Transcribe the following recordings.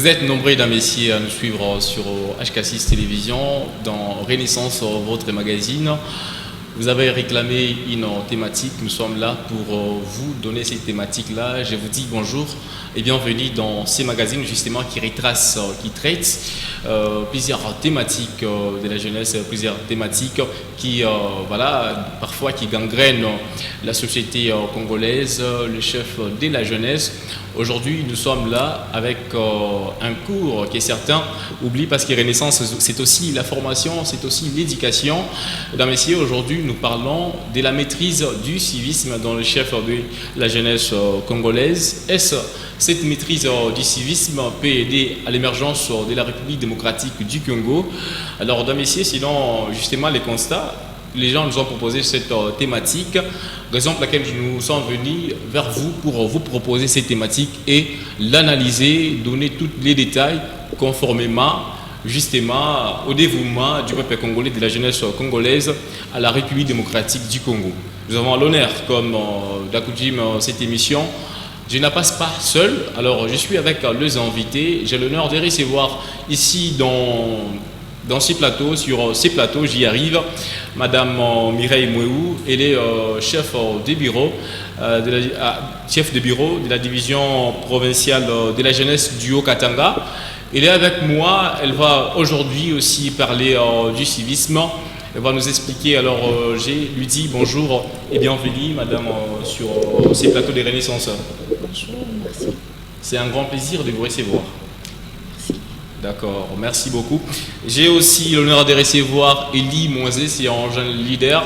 Vous êtes nombreux, mesdames et messieurs, à nous suivre sur HK6 Télévision, dans Renaissance, votre magazine. Vous avez réclamé une thématique, nous sommes là pour vous donner cette thématique-là. Je vous dis bonjour et bienvenue dans ces magazines justement qui retracent, qui traitent plusieurs thématiques de la jeunesse, plusieurs thématiques qui, voilà, parfois qui gangrènent la société congolaise, le chef de la jeunesse. Aujourd'hui, nous sommes là avec un cours que certains oublient parce que Renaissance, c'est aussi la formation, c'est aussi l'éducation. Mesdames et messieurs, aujourd'hui, nous parlons de la maîtrise du civisme dans le chef de la jeunesse congolaise. Est-ce cette maîtrise du civisme peut aider à l'émergence de la République démocratique du Congo? Alors, mesdames et messieurs, sinon, justement, les constats, les gens nous ont proposé cette thématique, raison pour laquelle nous sommes venus vers vous pour vous proposer cette thématique et l'analyser, donner tous les détails conformément justement au dévouement du peuple congolais, de la jeunesse congolaise à la République démocratique du Congo. Nous avons l'honneur, comme d'accoutume cette émission, je ne la passe pas seul, alors je suis avec les invités, j'ai l'honneur de recevoir ici dans ces plateaux, sur ces plateaux, j'y arrive, Madame Mireille Mouéou, elle est chef de bureau, de la division provinciale de la jeunesse du Haut-Katanga. Elle est avec moi, elle va aujourd'hui aussi parler du civisme. Elle va nous expliquer, alors je lui dis bonjour et bienvenue Madame sur ces plateaux de Renaissance. Bonjour, merci. C'est un grand plaisir de vous recevoir. D'accord, merci beaucoup. J'ai aussi l'honneur de recevoir Elie Moisé, c'est un jeune leader,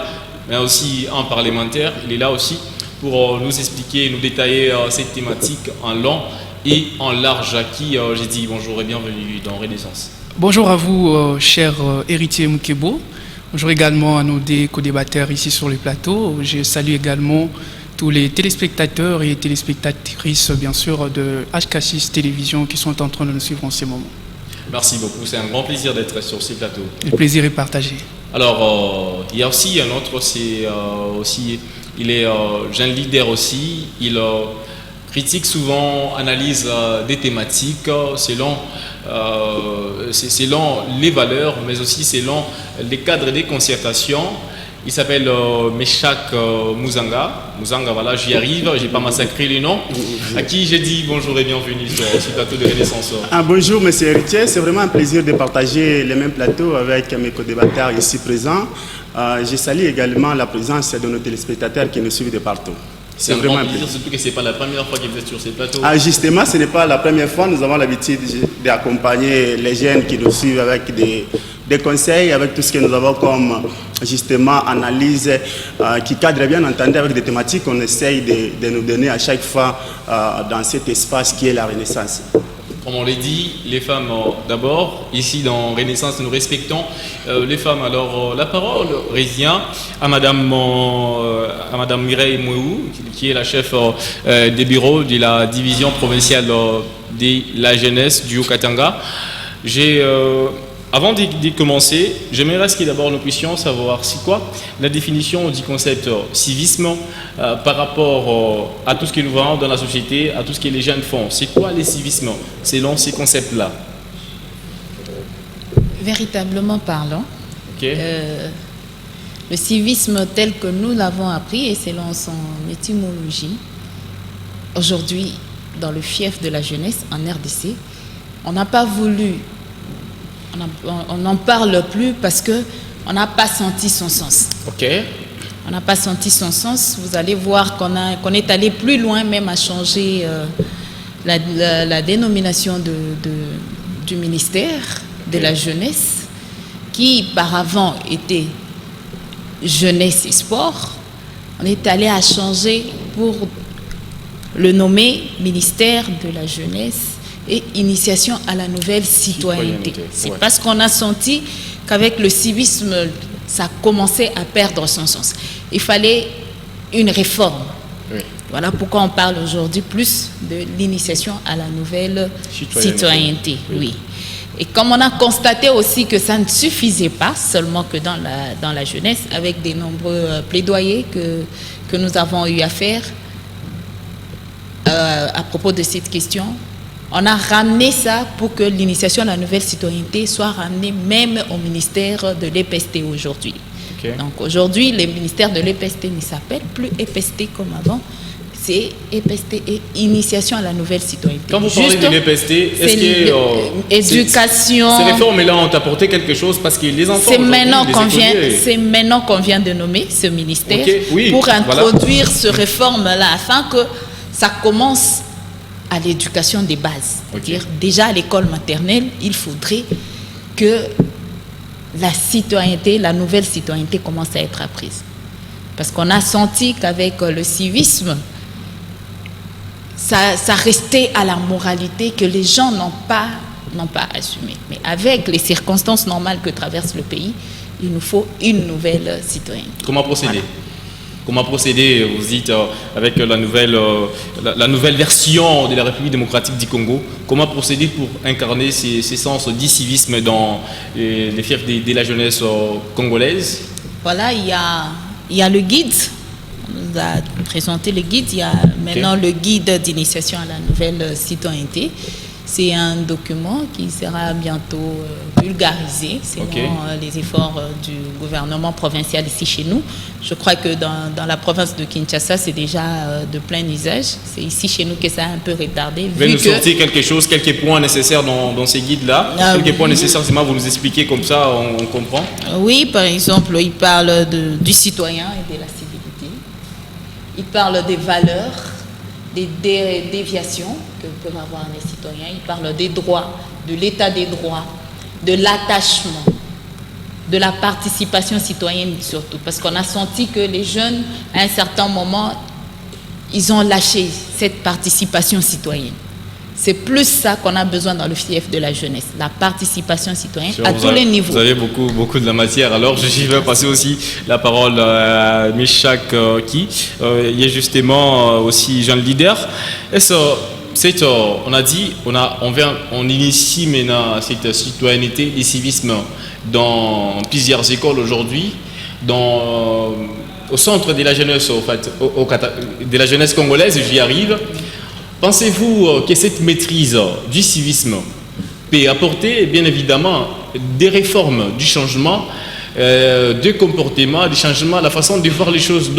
mais aussi un parlementaire. Il est là aussi pour nous expliquer, nous détailler cette thématique en long et en large. À qui j'ai dit bonjour et bienvenue dans Renaissance. Bonjour à vous, cher héritier Moukebo. Bonjour également à nos co-débatteurs ici sur le plateau. Je salue également tous les téléspectateurs et téléspectatrices, bien sûr, de HK6 Télévision qui sont en train de nous suivre en ce moment. Merci beaucoup, c'est un grand plaisir d'être sur ces plateaux. Le plaisir est partagé. Alors, il y a aussi un autre, il est jeune leader aussi, il critique souvent, analyse des thématiques selon les valeurs, mais aussi selon les cadres des concertations. Il s'appelle Meshak Muzanga. Muzanga, voilà, j'y arrive, j'ai pas massacré les noms. À qui j'ai dit bonjour et bienvenue sur ce plateau de Renaissance. Bonjour, monsieur Héritier. C'est vraiment un plaisir de partager les mêmes plateaux avec mes co-débatteurs ici présents. Je salue également la présence de nos téléspectateurs qui nous suivent de partout. C'est vraiment un plaisir, surtout que ce n'est pas la première fois que vous êtes sur ces plateaux. Justement, ce n'est pas la première fois. Nous avons l'habitude d'accompagner les jeunes qui nous suivent avec des conseils, avec tout ce que nous avons comme justement analyse qui cadre bien entendu avec des thématiques qu'on essaye de nous donner à chaque fois dans cet espace qui est la Renaissance. Comme on l'a dit, les femmes d'abord, ici dans Renaissance, nous respectons les femmes. Alors la parole revient à Madame Mireille Mouéou, qui est la chef des bureaux de la division provinciale de la jeunesse du Haut-Katanga. Avant de commencer, j'aimerais que d'abord nous puissions savoir c'est quoi la définition du concept civisme par rapport à tout ce que nous voyons dans la société, à tout ce que les jeunes font. C'est quoi le civisme selon ces concepts-là? Véritablement parlant, le civisme tel que nous l'avons appris et selon son étymologie, aujourd'hui, dans le fief de la jeunesse en RDC, on n'a pas voulu, on n'en parle plus parce qu'on n'a pas senti son sens. On n'a pas senti son sens. Vous allez voir qu'on est allé plus loin, même à changer la dénomination du ministère de la jeunesse, qui auparavant était jeunesse et sport. On est allé à changer pour le nommer ministère de la jeunesse et initiation à la nouvelle citoyenneté. C'est parce qu'on a senti qu'avec le civisme, ça commençait à perdre son sens. Il fallait une réforme. Oui. Voilà pourquoi on parle aujourd'hui plus de l'initiation à la nouvelle citoyenneté. Oui. Et comme on a constaté aussi que ça ne suffisait pas seulement que dans la jeunesse, avec des nombreux plaidoyers que nous avons eu à faire à propos de cette question, On a ramené ça pour que l'initiation à la nouvelle citoyenneté soit ramenée même au ministère de l'EPST aujourd'hui. Okay. Donc aujourd'hui, le ministère de l'EPST ne s'appelle plus EPST comme avant. C'est EPST et Initiation à la nouvelle citoyenneté. Quand vous parlez de l'EPST, est-ce que éducation, ces réformes-là ont apporté quelque chose parce que les enfants... C'est maintenant qu'on vient de nommer ce ministère pour introduire ce réforme-là afin que ça commence à l'éducation des bases. C'est-à-dire, déjà à l'école maternelle, il faudrait que la citoyenneté, la nouvelle citoyenneté commence à être apprise. Parce qu'on a senti qu'avec le civisme, ça restait à la moralité que les gens n'ont pas assumé. Mais avec les circonstances normales que traverse le pays, il nous faut une nouvelle citoyenneté. Comment procéder ? Comment procéder, vous dites, avec la nouvelle version de la République démocratique du Congo? Comment procéder pour incarner ces sens d'e-civisme dans les fiefs de la jeunesse congolaise? Voilà, il y a le guide. On nous a présenté le guide. Il y a maintenant le guide d'initiation à la nouvelle citoyenneté. C'est un document qui sera bientôt vulgarisé selon les efforts du gouvernement provincial ici chez nous. Je crois que dans la province de Kinshasa, c'est déjà de plein usage. C'est ici chez nous que ça a un peu retardé. Vous pouvez nous sortir quelques points nécessaires dans ces guides-là? Quelques points nécessaires, c'est vous nous expliquer comme ça, on comprend? Oui, par exemple, il parle du citoyen et de la civilité. Il parle des valeurs, des déviations que peuvent avoir les citoyens. Il parle des droits, de l'état des droits, de l'attachement, de la participation citoyenne surtout. Parce qu'on a senti que les jeunes, à un certain moment, ils ont lâché cette participation citoyenne. C'est plus ça qu'on a besoin dans le fief de la jeunesse, la participation citoyenne à tous les niveaux. Vous avez beaucoup de la matière. Alors, je vais passer aussi la parole à Michak qui il y a justement aussi Jean Leader. On a dit, on initie maintenant cette citoyenneté, le civisme dans plusieurs écoles aujourd'hui, au centre de la jeunesse, de la jeunesse congolaise, j'y arrive. Pensez-vous que cette maîtrise du civisme peut apporter, bien évidemment, des réformes, du changement de comportement, du changement, la façon de voir les choses,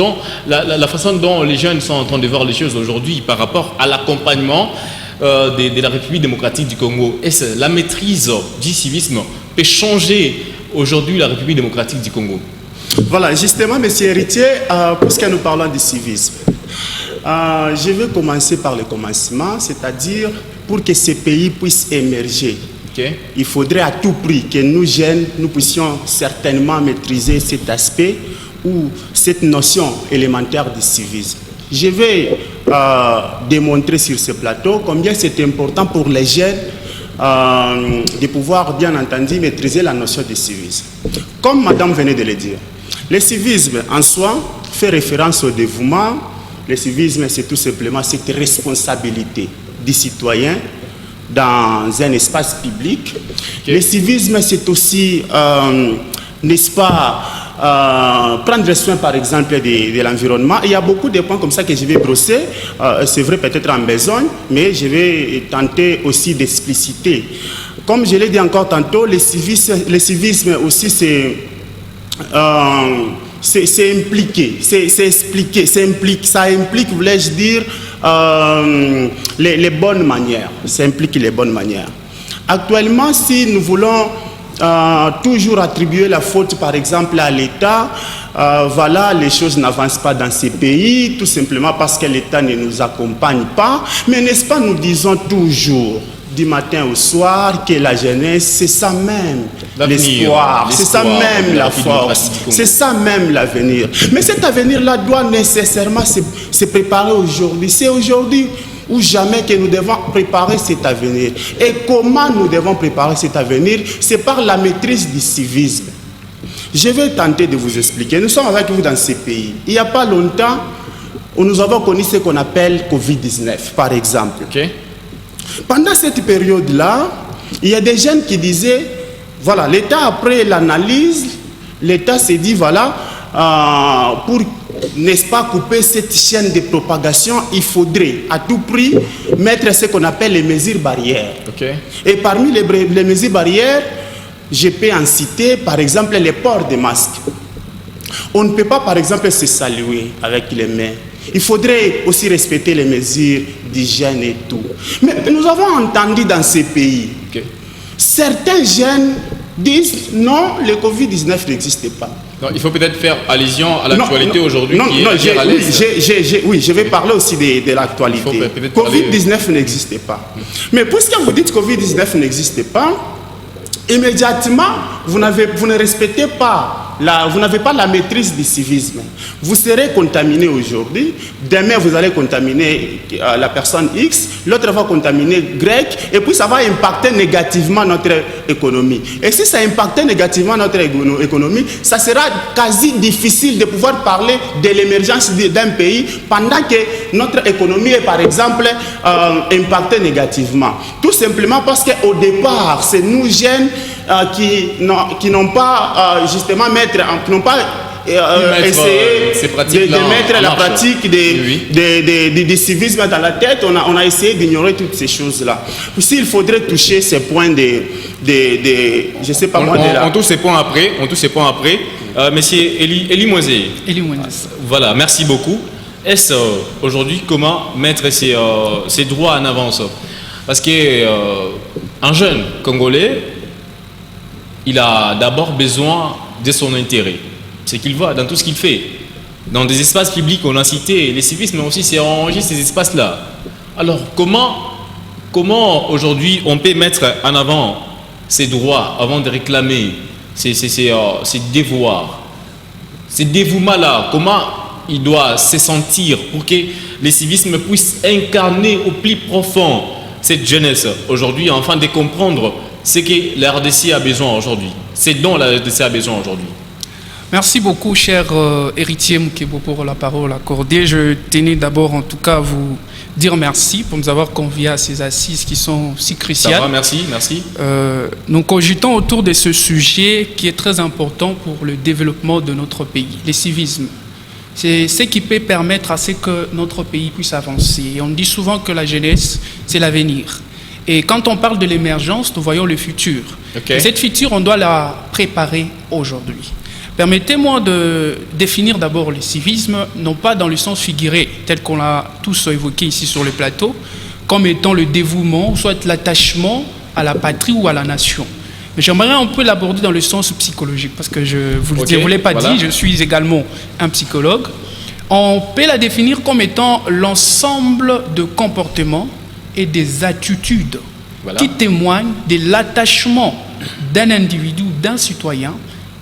la façon dont les jeunes sont en train de voir les choses aujourd'hui par rapport à l'accompagnement de la République démocratique du Congo? Est-ce la maîtrise du civisme peut changer aujourd'hui la République démocratique du Congo? Voilà, justement, M. Héritier, puisque nous parlons du civisme, je vais commencer par le commencement, c'est-à-dire pour que ce pays puisse émerger. Il faudrait à tout prix que nous jeunes, nous puissions certainement maîtriser cet aspect ou cette notion élémentaire du civisme. Je vais démontrer sur ce plateau combien c'est important pour les jeunes de pouvoir, bien entendu, maîtriser la notion du civisme. Comme madame venait de le dire, le civisme en soi fait référence au dévouement. Le civisme, c'est tout simplement cette responsabilité du citoyen dans un espace public. Le civisme, c'est aussi, n'est-ce pas, prendre soin, par exemple, de l'environnement. Il y a beaucoup de points comme ça que je vais brosser. C'est vrai, peut-être en besogne, mais je vais tenter aussi d'expliciter. Comme je l'ai dit encore tantôt, le civisme aussi, c'est impliqué, c'est expliqué, ça implique, voulais-je dire, les bonnes manières. Ça implique les bonnes manières. Actuellement, si nous voulons toujours attribuer la faute, par exemple, à l'État, voilà, les choses n'avancent pas dans ces pays, tout simplement parce que l'État ne nous accompagne pas. Mais n'est-ce pas, nous disons toujours, du matin au soir, que la jeunesse, c'est ça même l'espoir, c'est ça même la force, c'est ça même l'avenir. Mais cet avenir-là doit nécessairement se préparer aujourd'hui. C'est aujourd'hui ou jamais que nous devons préparer cet avenir. Et comment nous devons préparer cet avenir? C'est par la maîtrise du civisme. Je vais tenter de vous expliquer. Nous sommes avec vous dans ces pays. Il n'y a pas longtemps, nous avons connu ce qu'on appelle Covid-19, par exemple. Pendant cette période-là, il y a des jeunes qui disaient, voilà, l'État, après l'analyse, l'État s'est dit, voilà, pour n'est-ce pas, couper cette chaîne de propagation, il faudrait à tout prix mettre ce qu'on appelle les mesures barrières. Okay. Et parmi les mesures barrières, je peux en citer par exemple les ports de masques. On ne peut pas par exemple se saluer avec les mains. Il faudrait aussi respecter les mesures d'hygiène et tout. Mais nous avons entendu dans ces pays, certains jeunes disent non, le Covid-19 n'existe pas. Non, il faut peut-être faire allusion à l'actualité aujourd'hui qui non, est à l'Est. Oui, je vais parler aussi de l'actualité. Covid-19 n'existe pas. Mais puisque vous dites que Covid-19 n'existe pas, immédiatement, vous ne respectez pas, vous n'avez pas la maîtrise du civisme. Vous serez contaminé aujourd'hui, demain vous allez contaminer la personne X, l'autre va contaminer Y, et puis ça va impacter négativement notre économie. Et si ça impacte négativement notre économie, ça sera quasi difficile de pouvoir parler de l'émergence d'un pays pendant que notre économie est par exemple impactée négativement. Tout simplement parce qu'au départ, c'est nous jeunes qui n'ont pas justement essayé de mettre la pratique du civisme dans la tête. On a essayé d'ignorer toutes ces choses-là. S'il faudrait toucher ces points je sais pas moi. On touche ces points après. Monsieur Eli Moisé. Voilà, merci beaucoup. Est-ce aujourd'hui comment mettre ces droits en avance? Parce qu'un jeune Congolais, il a d'abord besoin de son intérêt. C'est qu'il voit dans tout ce qu'il fait. Dans des espaces publics, on a cité les civismes, mais aussi c'est arranger ces espaces-là. Alors, comment aujourd'hui on peut mettre en avant ces droits avant de réclamer ces devoirs? Ces dévouements-là, comment il doit se sentir pour que les civismes puissent incarner au plus profond cette jeunesse aujourd'hui, afin de comprendre ce que la RDC a besoin aujourd'hui. C'est dont la RDC a besoin aujourd'hui. Merci beaucoup, cher héritier Mukebo, pour la parole accordée. Je tenais d'abord, en tout cas, à vous dire merci pour nous avoir conviés à ces assises qui sont si cruciales. Ça va, merci. Nous cogitons autour de ce sujet qui est très important pour le développement de notre pays, le civisme. C'est ce qui peut permettre à ce que notre pays puisse avancer. Et on dit souvent que la jeunesse, c'est l'avenir. Et quand on parle de l'émergence, nous voyons le futur. Et cette future, on doit la préparer aujourd'hui. Permettez-moi de définir d'abord le civisme, non pas dans le sens figuré, tel qu'on l'a tous évoqué ici sur le plateau, comme étant le dévouement, soit l'attachement à la patrie ou à la nation. Mais j'aimerais un peu l'aborder dans le sens psychologique, parce que je ne vous l'ai pas dit, je suis également un psychologue. On peut la définir comme étant l'ensemble de comportements et des attitudes qui témoignent de l'attachement d'un individu, d'un citoyen,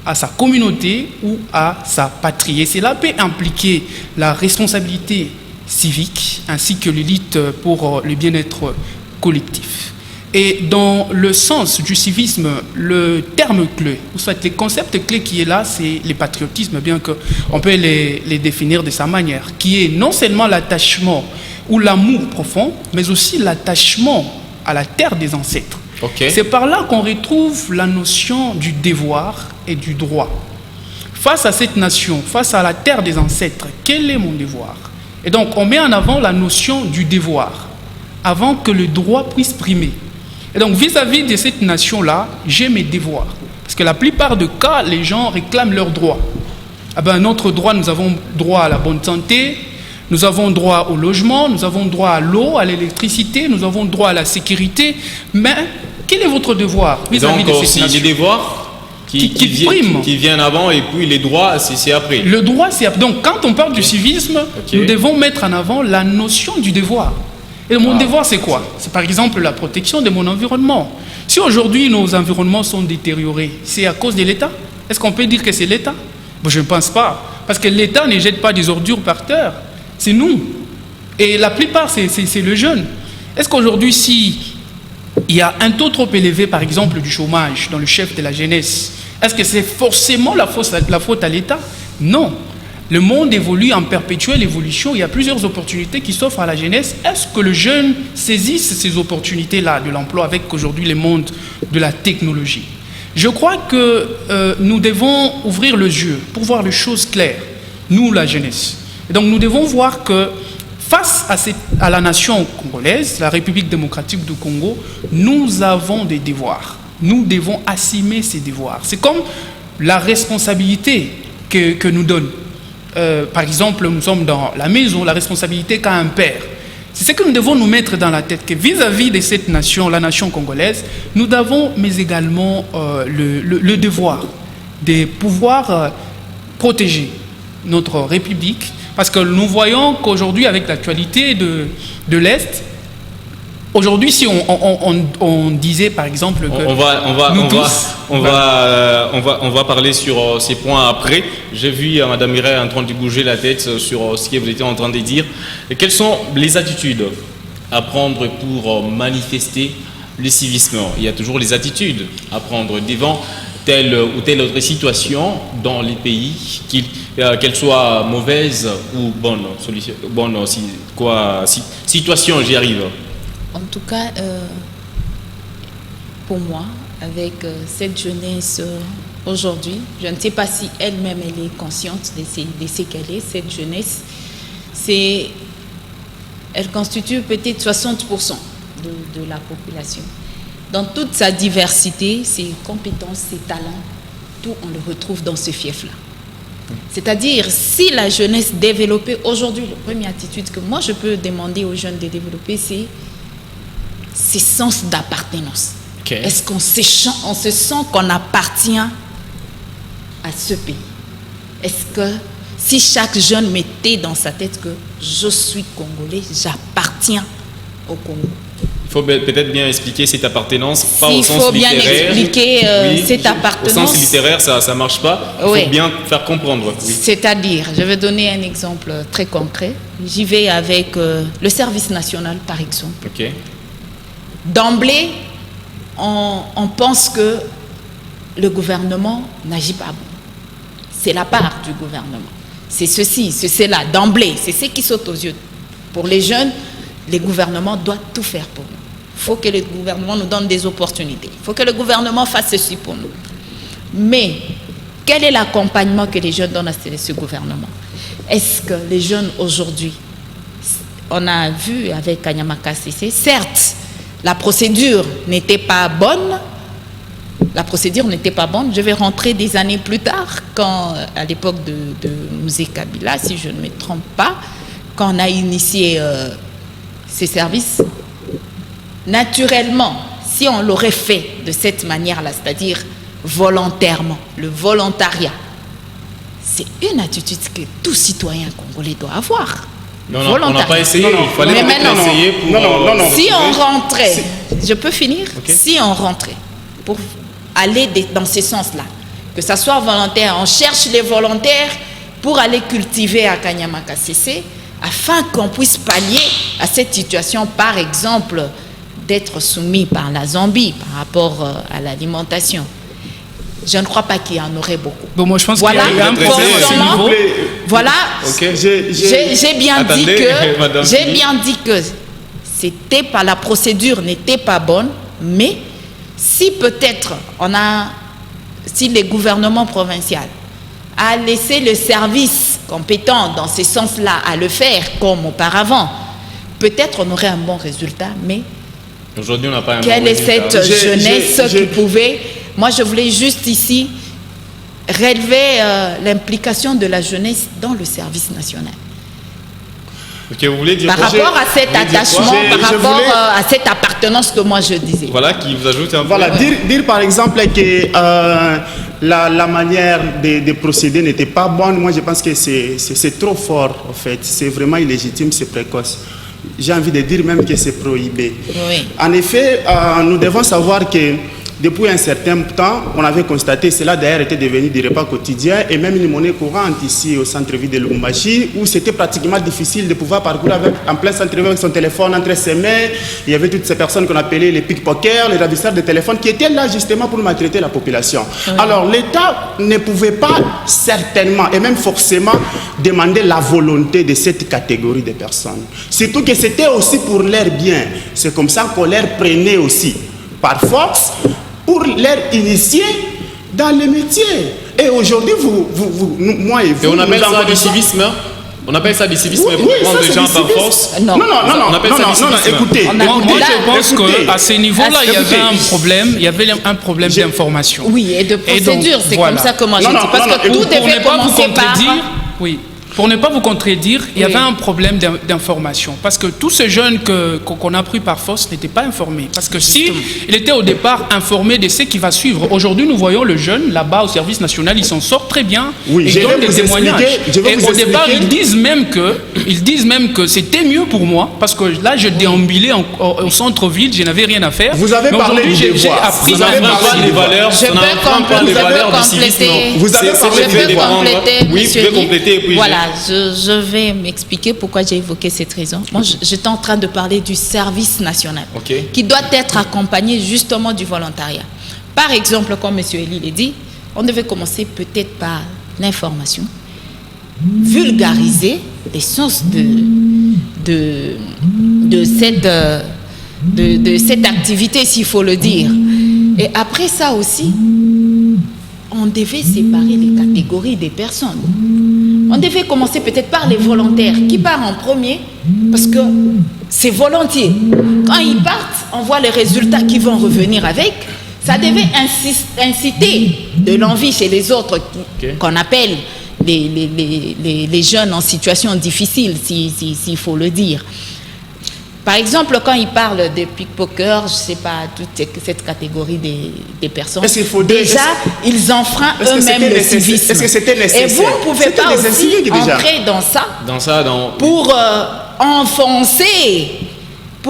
à sa communauté ou à sa patrie. Et cela peut impliquer la responsabilité civique ainsi que l'élite pour le bien-être collectif. Et dans le sens du civisme, le terme clé, ou soit les concepts clés qui est là, c'est le patriotisme, bien qu'on peut les définir de sa manière, qui est non seulement l'attachement ou l'amour profond, mais aussi l'attachement à la terre des ancêtres. C'est par là qu'on retrouve la notion du devoir et du droit. Face à cette nation, face à la terre des ancêtres, quel est mon devoir? Et donc on met en avant la notion du devoir avant que le droit puisse primer. Et donc vis-à-vis de cette nation-là, j'ai mes devoirs. Parce que la plupart des cas, les gens réclament leurs droits. Notre droit, nous avons droit à la bonne santé, nous avons droit au logement, nous avons droit à l'eau, à l'électricité, nous avons droit à la sécurité. Mais quel est votre devoir vis-à-vis de cette nation? Les devoirs qui viennent avant et puis les droits, c'est après. Le droit, c'est après. Donc quand on parle du civisme, nous devons mettre en avant la notion du devoir. Et mon devoir, c'est quoi? C'est par exemple la protection de mon environnement. Si aujourd'hui nos environnements sont détériorés, c'est à cause de l'État? Est-ce qu'on peut dire que c'est l'État? Je ne pense pas. Parce que l'État ne jette pas des ordures par terre. C'est nous. Et la plupart, c'est le jeune. Est-ce qu'aujourd'hui, si il y a un taux trop élevé, par exemple, du chômage dans le chef de la jeunesse, est-ce que c'est forcément la faute à l'État? Non. Le monde évolue en perpétuelle évolution. Il y a plusieurs opportunités qui s'offrent à la jeunesse. Est-ce que le jeune saisisse ces opportunités-là de l'emploi avec aujourd'hui le monde de la technologie? Je crois que nous devons ouvrir les yeux pour voir les choses claires. nous la jeunesse. Et donc nous devons voir que face à la nation congolaise, la République démocratique du Congo, nous avons des devoirs. Nous devons assumer ces devoirs. C'est comme la responsabilité que nous donne. Par exemple, nous sommes dans la maison, la responsabilité qu'a un père. C'est ce que nous devons nous mettre dans la tête, que vis-à-vis de cette nation, la nation congolaise, nous avons mais également le devoir de pouvoir protéger notre République, parce que nous voyons qu'aujourd'hui, avec l'actualité de l'Est, aujourd'hui, si on disait par exemple que on va parler sur ces points après. J'ai vu Madame Mireille en train de bouger la tête sur ce que vous étiez en train de dire. Et quelles sont les attitudes à prendre pour manifester le civisme? Il y a toujours les attitudes à prendre devant telle ou telle autre situation dans les pays, qu'elle soit mauvaise ou bonne, situation, j'y arrive. En tout cas, pour moi, avec cette jeunesse aujourd'hui, je ne sais pas si elle-même elle est consciente de ce qu'elle est, cette jeunesse, elle constitue peut-être 60% de la population. Dans toute sa diversité, ses compétences, ses talents, tout on le retrouve dans ce fief-là. C'est-à-dire, si la jeunesse développée aujourd'hui, la première attitude que moi je peux demander aux jeunes de développer, c'est ce sens d'appartenance. Okay. Est-ce qu'on se sent qu'on appartient à ce pays? Est-ce que si chaque jeune mettait dans sa tête que je suis congolais, j'appartiens au Congo? Il faut peut-être bien expliquer cette appartenance, pas au sens littéraire. Il faut bien expliquer cette appartenance. Au sens littéraire, ça ne marche pas. Il faut bien faire comprendre. Oui. C'est-à-dire, je vais donner un exemple très concret. J'y vais avec le service national, par exemple. Okay. D'emblée, on pense que le gouvernement n'agit pas bon. C'est la part du gouvernement. C'est ceci, c'est cela. D'emblée, c'est ce qui saute aux yeux. Pour les jeunes, les gouvernements doivent tout faire pour nous. Il faut que le gouvernement nous donne des opportunités. Il faut que le gouvernement fasse ceci pour nous. Mais quel est l'accompagnement que les jeunes donnent à ce gouvernement? Est-ce que les jeunes aujourd'hui, on a vu avec Kanyama Kasese, certes, la procédure n'était pas bonne. La procédure n'était pas bonne. Je vais rentrer des années plus tard, quand, à l'époque de Mouzé Kabila, si je ne me trompe pas, quand on a initié ces services. Naturellement, si on l'aurait fait de cette manière-là, c'est-à-dire volontairement, le volontariat, c'est une attitude que tout citoyen congolais doit avoir. Non, on n'a pas essayé. Il fallait peut-être essayer pour... Non. Si on rentrait, je peux finir? Okay. Si on rentrait pour aller dans ce sens-là, que ça soit volontaire, on cherche les volontaires pour aller cultiver à Kanyama Kasese, afin qu'on puisse pallier à cette situation, par exemple, d'être soumis par la Zambie par rapport à l'alimentation. Je ne crois pas qu'il y en aurait beaucoup. Bon, moi, je pense qu'il y a un problème à ce niveau. Voilà, okay. J'ai bien dit que c'était pas, la procédure n'était pas bonne, mais si peut-être si les gouvernements provinciaux a laissé le service compétent dans ce sens-là à le faire comme auparavant, peut-être on aurait un bon résultat, mais aujourd'hui on n'a pas un quelle bon est cette jeunesse qui pouvait... Moi je voulais juste ici relever l'implication de la jeunesse dans le service national. Okay, vous voulez dire par rapport à cet attachement, par rapport à cette appartenance que moi je disais. Voilà, qui vous ajoute un peu. Voilà, dire par exemple que la manière de procéder n'était pas bonne, moi je pense que c'est trop fort en fait. C'est vraiment illégitime, c'est précoce. J'ai envie de dire même que c'est prohibé. Oui. En effet, nous devons savoir que depuis un certain temps, on avait constaté, cela d'ailleurs était devenu des repas quotidiens et même une monnaie courante ici au centre-ville de Lubumbashi, où c'était pratiquement difficile de pouvoir parcourir en plein centre-ville avec son téléphone entre ses mains. Il y avait toutes ces personnes qu'on appelait les pickpockets, les ravisseurs de téléphone, qui étaient là justement pour maltraiter la population. Oui. Alors l'État ne pouvait pas certainement et même forcément demander la volonté de cette catégorie de personnes. Surtout que c'était aussi pour leur bien. C'est comme ça qu'on leur prenait aussi, par force, pour les initier dans les métiers. Et aujourd'hui, moi et vous... Et on appelle ça du civisme. On appelle ça du civisme, oui, prendre des gens par force. Non, on appelle ça du civisme. Écoutez, moi, je pense qu'à ce niveau-là, il y avait un problème d'information. Oui, et de procédure, c'est comme ça que moi je dis. Parce que tout devait commencer par... Oui. Pour ne pas vous contredire, il y avait un problème d'information. Parce que tous ces jeunes qu'on a pris par force n'étaient pas informés. Parce que si il était au départ informé de ce qui va suivre, aujourd'hui nous voyons le jeune là-bas au service national, il s'en sort très bien. Oui, ils donnent des témoignages. Et au départ, ils disent même que c'était mieux pour moi. Parce que là, je déambulais au centre-ville, je n'avais rien à faire. Vous avez parlé du devoir. J'ai appris vous avez parlé des valeurs. Je peux compléter. Vous avez parlé des valeurs. Oui, vous pouvez compléter. Voilà. Je vais m'expliquer pourquoi j'ai évoqué cette raison. Moi, j'étais en train de parler du service national, qui doit être accompagné justement du volontariat. Par exemple, comme M. Elie l'a dit, on devait commencer peut-être par l'information, vulgariser les sources de cette activité, s'il faut le dire. Et après ça aussi, on devait séparer les catégories des personnes. On devait commencer peut-être par les volontaires. Qui part en premier? Parce que c'est volontiers. Quand ils partent, on voit les résultats qui vont revenir avec. Ça devait inciter de l'envie chez les autres, qu'on appelle les jeunes en situation difficile, s'il faut le dire. Par exemple, quand ils parlent de pickpockers, je ne sais pas, toute cette catégorie des personnes, déjà, ils enfreignent eux-mêmes le civisme. Est-ce que c'était nécessaire? Et vous ne pouvez pas aussi entrer dans ça, pour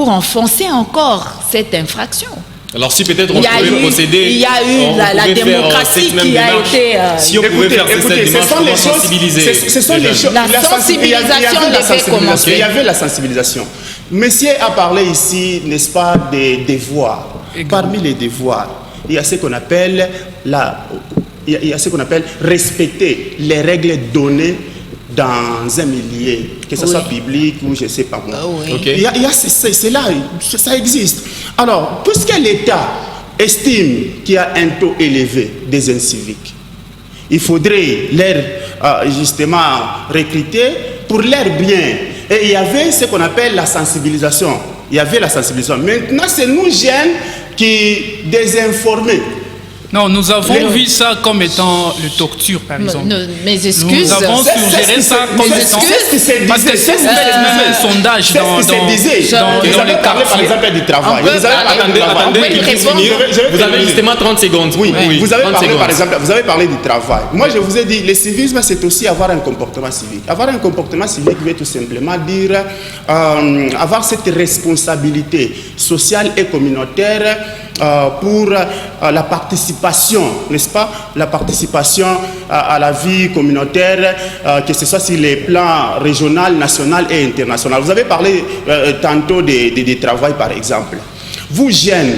enfoncer encore cette infraction. Alors si peut-être on pouvait procéder... Il y a eu la démocratie qui a été... Si on pouvait faire cette démarche pour sensibiliser. Ce sont les choses. La sensibilisation devait commencer. Il y avait la sensibilisation. Monsieur a parlé ici, n'est-ce pas, des devoirs. Parmi les devoirs, il y a ce qu'on appelle respecter les règles données dans un milieu, que ce soit public ou je ne sais pas moi. C'est là, ça existe. Alors, puisque l'État estime qu'il y a un taux élevé des inciviques, il faudrait les justement recruter pour leur bien. Et il y avait ce qu'on appelle la sensibilisation. Il y avait la sensibilisation. Maintenant, c'est nous jeunes qui désinformés. Non, nous avons vu ça comme étant le torture, par exemple. Mes excuses. Nous avons suggéré ça comme étant... Parce que c'est même un sondage dans les quartiers. Par exemple du travail. Vous avez justement 30 secondes. Oui, vous avez parlé, par exemple, vous avez parlé du travail. Moi, je vous ai dit, le civisme, c'est aussi avoir un comportement civique. Avoir un comportement civique veut tout simplement dire avoir cette responsabilité sociale et communautaire pour la participation, n'est-ce pas? La participation à la vie communautaire, que ce soit sur les plans régional, national et international. Vous avez parlé tantôt des travail, par exemple. Vous, jeunes,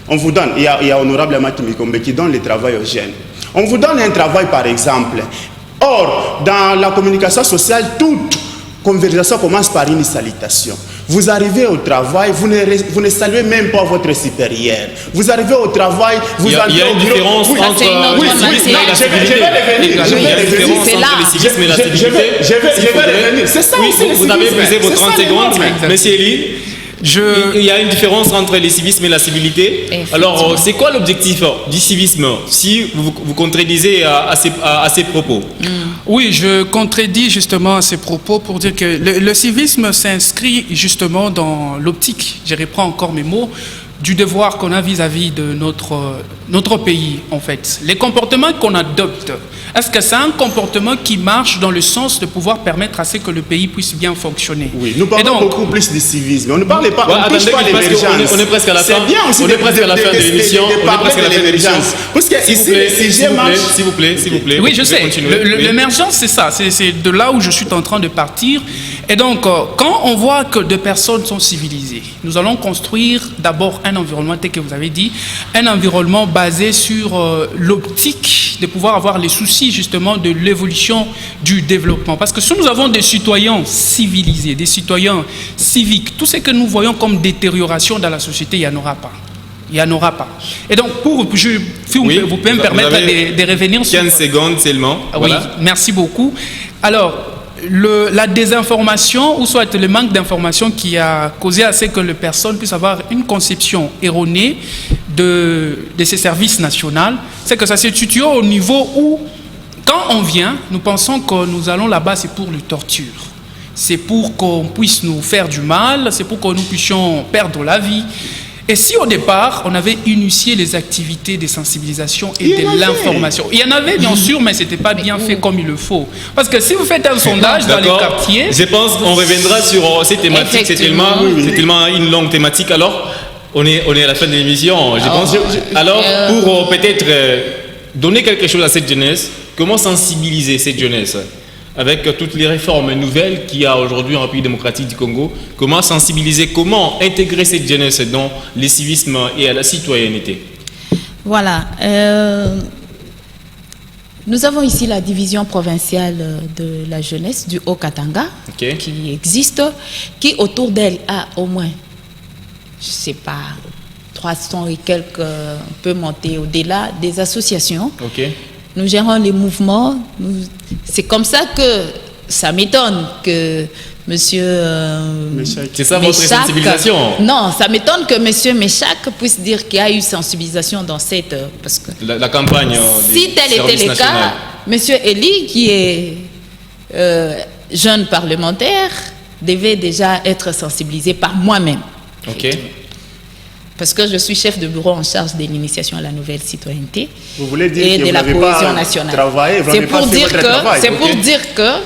on vous donne, il y a Honorable Amaki Mikombe qui donne le travail aux jeunes. On vous donne un travail, par exemple. Or, dans la communication sociale, toute conversation commence par une salutation. Vous arrivez au travail, vous ne saluez même pas votre supérieur. Vous arrivez au travail, vous entrez au bureau. Il y a une différence entre le civisme et la civilité. Il y a une différence entre le civisme et la civilité. Je vais revenir. C'est ça aussi. Vous avez brisé vos 30 secondes. Monsieur Elie, il y a une différence entre le civisme et la civilité. Alors, c'est quoi l'objectif du civisme si vous contredisez à ces propos? Oui, je contredis justement à ces propos pour dire que le civisme s'inscrit justement dans l'optique, je reprends encore mes mots, du devoir qu'on a vis-à-vis de notre pays, en fait. Les comportements qu'on adopte, est-ce que c'est un comportement qui marche dans le sens de pouvoir permettre à ce que le pays puisse bien fonctionner? Oui, nous parlons beaucoup plus de civisme. On ne parle pas, on touche pas l'émergence. On est presque à la fin. C'est bien aussi on est presque à la fin de l'émission. On est presque à la fin de l'émission. Parce que s'il vous plaît. Oui, je sais. L'émergence, c'est ça. C'est de là où je suis en train de partir. Et donc, quand on voit que deux personnes sont civilisées, nous allons construire d'abord un environnement, tel que vous avez dit, un environnement basé sur l'optique de pouvoir avoir les soucis justement de l'évolution du développement. Parce que si nous avons des citoyens civilisés, des citoyens civiques, tout ce que nous voyons comme détérioration dans la société, il n'y en aura pas. Il n'y en aura pas. Et donc, vous pouvez me permettre de revenir sur... 15 secondes seulement. Voilà. Oui, merci beaucoup. Alors, la désinformation, ou soit le manque d'information qui a causé à ce que les personnes puissent avoir une conception erronée de ces services nationaux, c'est que ça se situe au niveau où, quand on vient, nous pensons que nous allons là-bas, c'est pour le torture. C'est pour qu'on puisse nous faire du mal, c'est pour que nous puissions perdre la vie. Et si au départ, on avait initié les activités de sensibilisation et de l'information, il y en avait bien sûr, mais ce n'était pas bien fait comme il le faut. Parce que si vous faites un sondage dans les quartiers... Je pense qu'on reviendra sur ces thématiques, c'est tellement une longue thématique. Alors, on est à la fin de l'émission. Alors, pour peut-être donner quelque chose à cette jeunesse, comment sensibiliser cette jeunesse avec toutes les réformes nouvelles qu'il y a aujourd'hui en République démocratique du Congo, comment sensibiliser, comment intégrer cette jeunesse dans le civisme et à la citoyenneté? Voilà. Nous avons ici la division provinciale de la jeunesse du Haut-Katanga qui existe, qui autour d'elle a au moins, je ne sais pas, 300 et quelques, on peut monter au-delà, des associations. Nous gérons les mouvements. C'est comme ça que ça m'étonne que monsieur c'est ça votre sensibilisation? Non, ça m'étonne que monsieur Méchac puisse dire qu'il y a eu sensibilisation dans cette... Parce que la campagne si tel était le cas, monsieur Eli, qui est jeune parlementaire, devait déjà être sensibilisé par moi-même. Parce que je suis chef de bureau en charge de l'initiation à la nouvelle citoyenneté et de la cohésion nationale. C'est pour dire que, c'est pour dire que,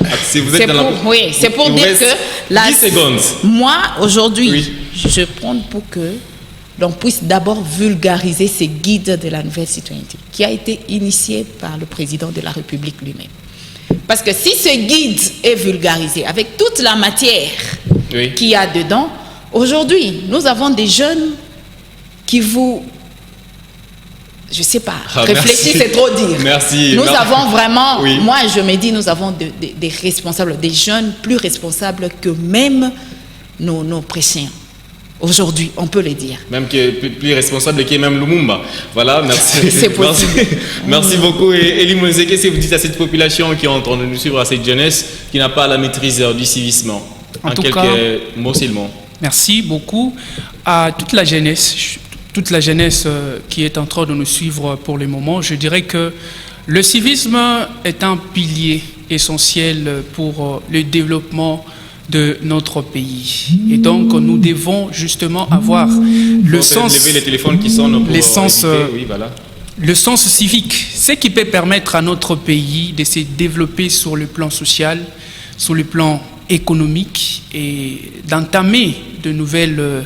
moi aujourd'hui, je prends pour que l'on puisse d'abord vulgariser ces guides de la nouvelle citoyenneté, qui a été initié par le président de la République lui-même. Parce que si ce guide est vulgarisé avec toute la matière qu'il y a dedans, aujourd'hui, nous avons des jeunes qui vous... Je ne sais pas, réfléchir, c'est trop dire. Nous avons vraiment... Moi, je me dis, nous avons des responsables, des jeunes plus responsables que même nos précédents. Aujourd'hui, on peut le dire. Même plus responsable que même Lumumba. Voilà, merci. C'est possible. Merci beaucoup. Et Eli Monzeke, qu'est-ce que vous dites à cette population qui est en train de nous suivre, à cette jeunesse qui n'a pas la maîtrise du civisme? En quelques mots seulement. Merci beaucoup à toute la jeunesse qui est en train de nous suivre pour le moment. Je dirais que le civisme est un pilier essentiel pour le développement de notre pays. Et donc, nous devons justement avoir le sens... les téléphones qui sonnent pour le sens civique, ce qui peut permettre à notre pays de se développer sur le plan social, sur le plan économique et d'entamer de nouvelles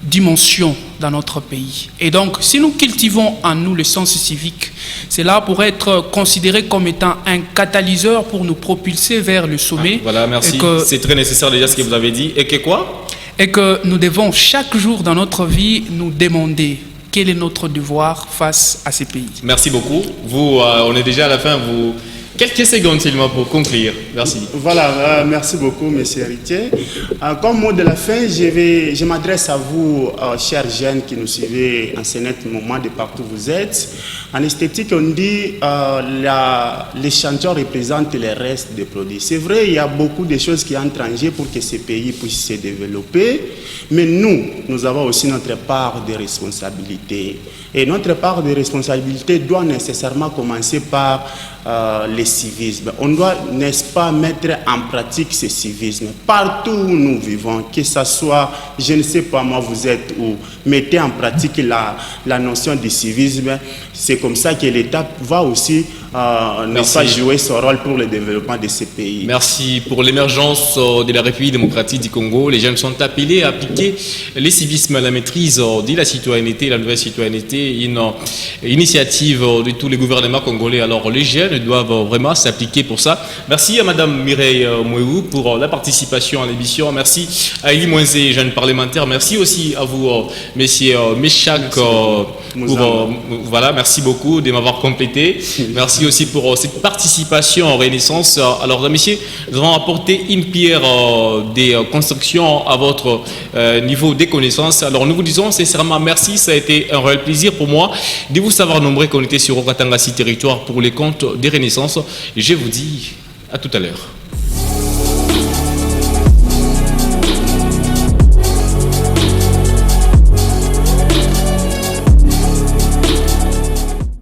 dimensions dans notre pays. Et donc, si nous cultivons en nous le sens civique, cela pourrait être considéré comme étant un catalyseur pour nous propulser vers le sommet. Voilà, merci. C'est très nécessaire déjà ce que vous avez dit. Et que quoi? Et que nous devons chaque jour dans notre vie nous demander quel est notre devoir face à ces pays. Merci beaucoup. Vous, on est déjà à la fin. Quelques secondes seulement pour conclure. Merci. Voilà, merci beaucoup, monsieur Héritier. Comme mot de la fin, je m'adresse à vous, chers jeunes qui nous suivez en ce net moment de partout où vous êtes. En esthétique, on dit les chanteurs représentent les restes des produits. C'est vrai, il y a beaucoup de choses qui entrent en jeu pour que ces pays puissent se développer, mais nous avons aussi notre part de responsabilité. Et notre part de responsabilité doit nécessairement commencer par le civisme. On doit, n'est-ce pas, mettre en pratique ce civisme partout où nous vivons, que ce soit, je ne sais pas moi, vous êtes où, mettez en pratique la notion du civisme. C'est comme ça que l'État va aussi n'est-ce pas, jouer son rôle pour le développement de ces pays. Merci. Pour l'émergence de la République démocratique du Congo, les jeunes sont appelés à appliquer le civisme à la maîtrise de la citoyenneté, la nouvelle citoyenneté, une initiative de tous les gouvernements congolais. Alors les jeunes doivent vraiment s'appliquer pour ça. Merci à Madame Mireille Mouéou pour la participation à l'émission. Merci à Elie Moinzé, jeune parlementaire. Merci aussi à vous, messieurs Méchac. Voilà, merci beaucoup de m'avoir complété. Merci aussi pour cette participation en Renaissance. Alors, messieurs, nous avons apporté une pierre des constructions à votre niveau des connaissances. Alors, nous vous disons sincèrement merci. Ça a été un réel plaisir pour moi de vous savoir nombreux qu'on était sur Okatanga Territoire pour les comptes des Renaissances. Je vous dis à tout à l'heure.